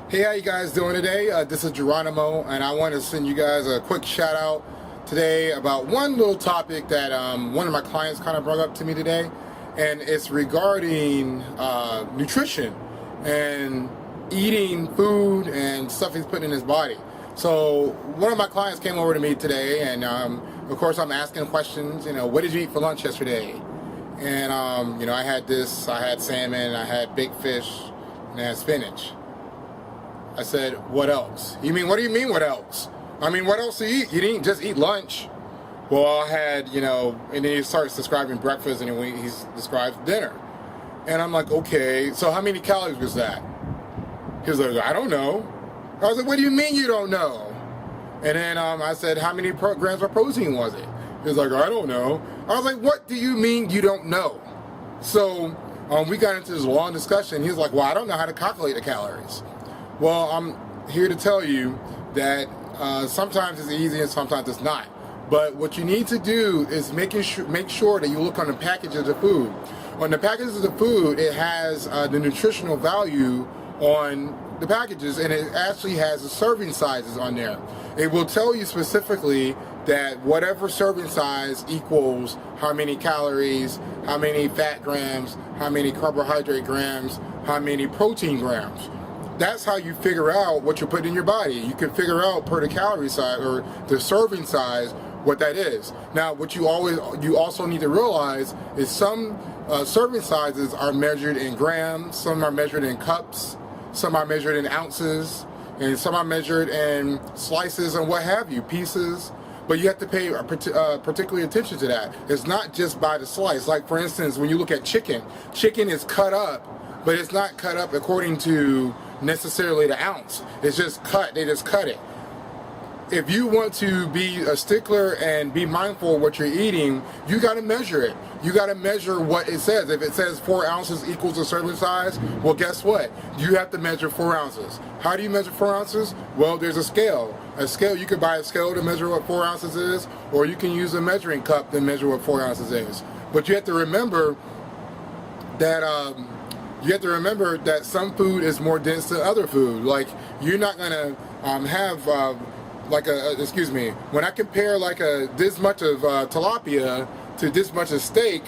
Hey, how you guys doing today? This is Geronimo, and I want to send you guys a quick shout out today about one little topic that one of my clients kind of brought up to me today, and it's regarding nutrition and eating food and stuff he's putting in his body. So one of my clients came over to me today, and of course I'm asking questions. What did you eat for lunch yesterday? And I had salmon, I had baked fish, and I had spinach. I said, what else? What do you mean, what else? What else do you eat? You didn't just eat lunch. Well, I had, and then he starts describing breakfast, and he describes dinner. And I'm like, okay, so how many calories was that? He was like, I don't know. I was like, what do you mean you don't know? And then I said, how many grams of protein was it? He was like, I don't know. I was like, what do you mean you don't know? So we got into this long discussion. He was like, well, I don't know how to calculate the calories. Well, I'm here to tell you that sometimes it's easy and sometimes it's not. But what you need to do is make sure that you look on the package of the food. On the package of the food, it has the nutritional value on the packages, and it actually has the serving sizes on there. It will tell you specifically that whatever serving size equals how many calories, how many fat grams, how many carbohydrate grams, how many protein grams. That's how you figure out what you're putting in your body. You can figure out per the calorie size or the serving size what that is. Now, what you also need to realize is some serving sizes are measured in grams, some are measured in cups, some are measured in ounces, and some are measured in slices and what have you, pieces. But you have to pay particular attention to that. It's not just by the slice. Like, for instance, when you look at chicken is cut up, but it's not cut up according to necessarily the ounce. It's just cut. They just cut it. If you want to be a stickler and be mindful of what you're eating, you got to measure it. You got to measure what it says. If it says 4 ounces equals a serving size, well, guess what? You have to measure 4 ounces. How do you measure 4 ounces? Well, there's a scale. You could buy a scale to measure what 4 ounces is, or you can use a measuring cup to measure what 4 ounces is. But you have to remember that some food is more dense than other food. Like, you're not gonna have when I compare this much of tilapia to this much of steak,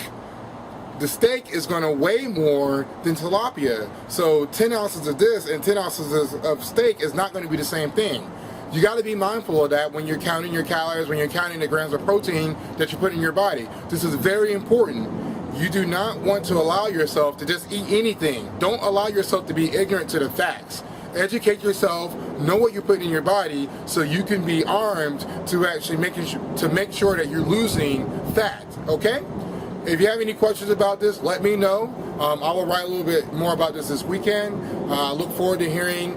the steak is gonna weigh more than tilapia. So 10 ounces of this and 10 ounces of steak is not gonna be the same thing. You got to be mindful of that when you're counting your calories, when you're counting the grams of protein that you put in your body. This is very important. You do not want to allow yourself to just eat anything. Don't allow yourself to be ignorant to the facts. Educate yourself, know what you're putting in your body, so you can be armed to actually make sure that you're losing fat, okay? If you have any questions about this, let me know. I will write a little bit more about this weekend. I look forward to hearing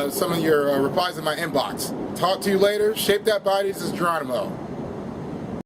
some of your replies in my inbox. Talk to you later. Shape that body. This is Geronimo.